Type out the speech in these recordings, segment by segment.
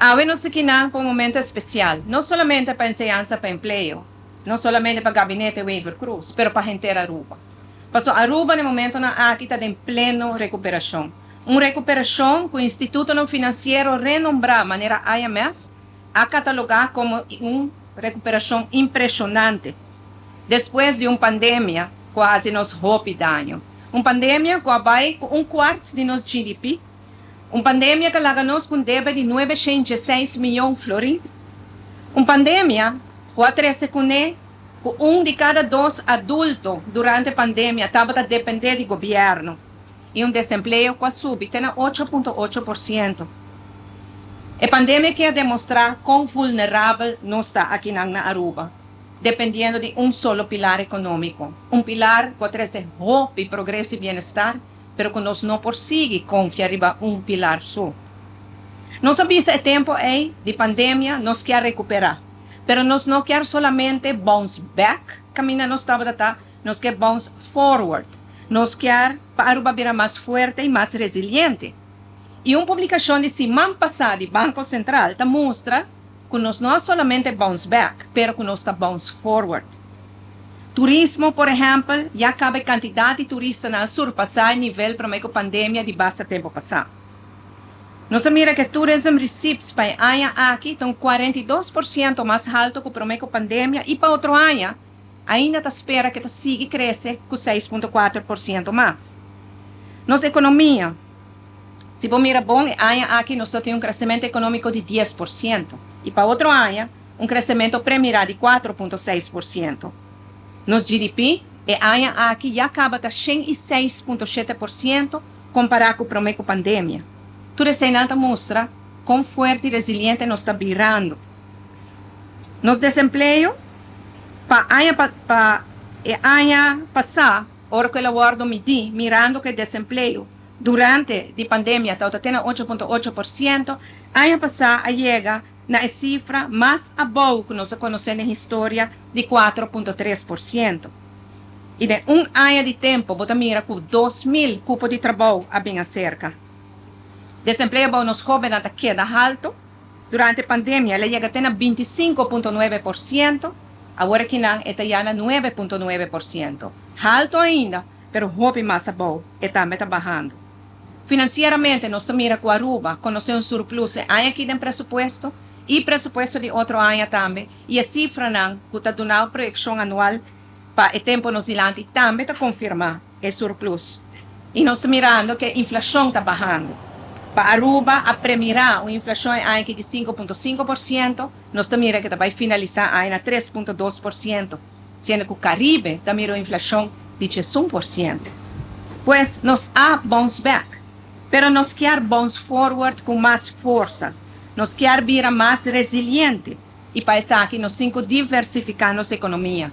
Ahora nos quinan por un momento especial, no solamente para enseñanza, para empleo, no solamente para gabinete Waiver Cruz, pero para gente de Aruba. Pasó Aruba no momento na aqui está em pleno recuperação. Uma recuperação que o Instituto Financeiro renombrado, maneira IMF, a catalogar como uma recuperação impressionante. Depois de uma pandemia, quase nos rompe daño. Uma pandemia que vai com um quarto de nosso GDP. Uma pandemia que larga nos com débito de 906 milhões de florins. Uma pandemia que atrasa com de cada dois adultos durante a pandemia estava a depender do governo. E desemprego que sube, tem 8,8%. A pandemia quer demonstrar quão vulnerável nós está aqui na Aruba, dependendo de solo pilar econômico. Pilar que traz rompe, progresso e bem-estar, pero que nós não conseguimos confiar em pilar só. Nós sabemos que o tempo de pandemia, nós quer recuperar. Pero nós não quer solamente bounce back, caminha nós estava nós quer bounce forward. Nós quer para Aruba virar mais forte e mais resiliente. E uma publicação de semana passada do Banco Central mostra que nós não solamente bounce back, pero que nós está bounce forward. Turismo, por exemplo, já acaba a quantidade de turistas na surpassar o nível para a pandemia de baixa tempo passado. Nós mira que tourism receipts para ano aqui estão 42% mais alto que a pandemia e para outro ano ainda está espera que siga crescer com 6,4% mais. Nossa economia, se você mira bom, ano aqui nós temos crescimento econômico de 10% e para outro ano crescimento premiado de 4,6%. Nos GDP, ano aqui já acaba de 106,7% comparado com a pandemia. Tudo isso mostra quão forte e resiliente nós estamos virando. Nos desemprego, para ano passado, hora que eu aguardo medir, mirando que o desemprego durante a pandemia está tendo 8,8%, ano passado chega na cifra mais abaixo que nós conhecemos na história de 4,3%. E de ano de tempo, você mira com 2.000 cupos de trabalho a bem cerca. Desemprego nos jovens até queda alto. Durante a pandemia, ele chega a 25,9%. Agora que não, está já na 9,9%. Alto ainda, mas jovem mais abaixo, está bajando. Financeiramente, nós miramos com a Aruba, conhecemos surplus aqui de presupuesto e presupuesto de outro ano também. E a cifra não, que está dando a projeção anual para o tempo nos dilante, também está confirmando o surplus. E nós estamos mirando que a inflação está bajando. Para Aruba, a premirar uma inflação aqui de 5,5%, nós miramos que vai finalizar aí na 3,2%, sendo que o Caribe está mirando uma inflação de 1%. Pois nós há bounce back, pero nós queremos bounce forward com mais força, nós queremos vir mais resiliente, e para isso aqui nós temos que diversificar nossa economia.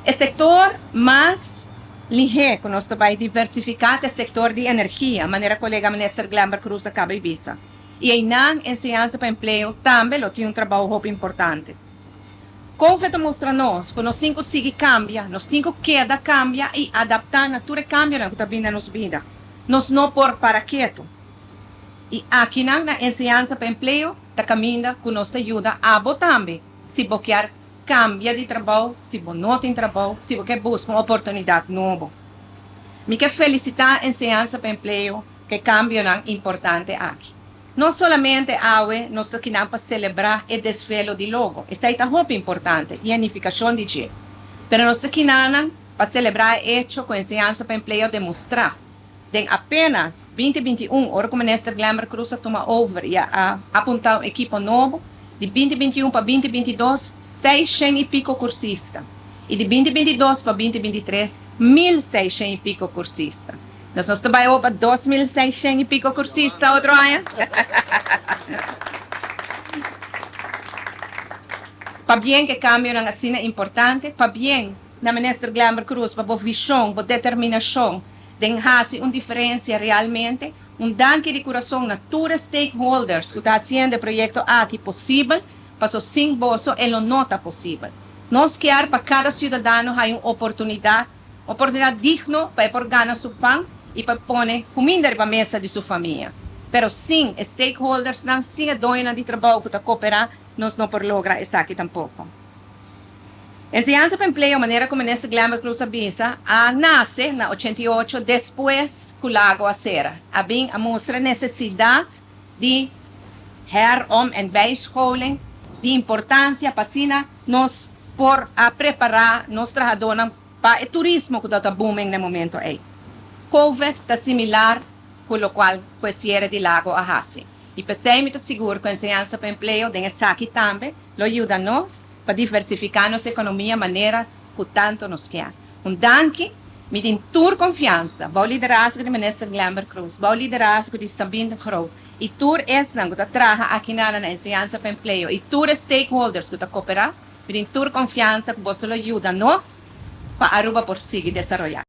O setor mais ligeiro que nós vai diversificar é o setor de energia, a maneira que o colega ministro Glamber Cruz acaba de dizer. E aí, na ensinança para emprego, também tem trabalho muito importante. Como feito mostra-nos que nós temos que seguir cambia, nós temos que queda cambia e adaptar a tudo cambia que está vindo na nossa vida. Nós não por para quieto. E aqui na ensinança para emprego, está caminhando que nos ajuda a também se bloquear cambia de trabalho, se você não tem trabalho, se você busca uma oportunidade nova. Me quero felicitar a ensinança para emprego, que cambio é importante aqui. Não somente nós queremos para celebrar o desfile de logo, isso é muito importante, e a unificação de jeito. Mas nós queremos para celebrar o hecho que a ensinança para emprego demonstrar. De apenas 2021, hora que o ministro Glamber Cruz toma over e apontar um equipo novo, de 2021 para 2022, 600 e pico cursistas. E de 2022 para 2023, 1.600 e pico cursistas. Nós trabalhamos para 2.600 e pico cursistas outro ano. Para bem que cambio não assim é importante, para bem na ministra Glamber Cruz, para a visão, para a determinação, de fazer uma diferença realmente, danke de coração a todos os stakeholders que estão fazendo o projeto aqui possível, para que sem bolso ele não está possível. Nós queremos para cada cidadão uma oportunidade digna para ganhar seu pão e para pôr comida para a mesa de sua família. Pero sin stakeholders ng sin doon na di trabaho kuta coopera, nos no por logra esa aqui tampoco. Enseñanza para empleo, manera como nessa Glamour Cruz avisa, nasce na 88 depois que o lago acera. Abing a mostra necessidade de en bijscholing, de importância para sina nos por a preparar nos trabajadores para o turismo que está booming no momento aí. COVID está similar com o qual questiera de lago a hasi. E pensei me seguro que a enseñança para emprego tem essa aqui também, lo ajuda nós para diversificar nossa economia maneira que tanto nos quer. Danke, me tem tur confiança, o liderazgo de ministra Glamour Cruz, o liderazgo de Sabine Groot, e tur não que trabalha aqui na enseñança para emprego, e tur stakeholders que cooperar, me tem tur confiança que você ajuda nós para Aruba por seguir desenvolver.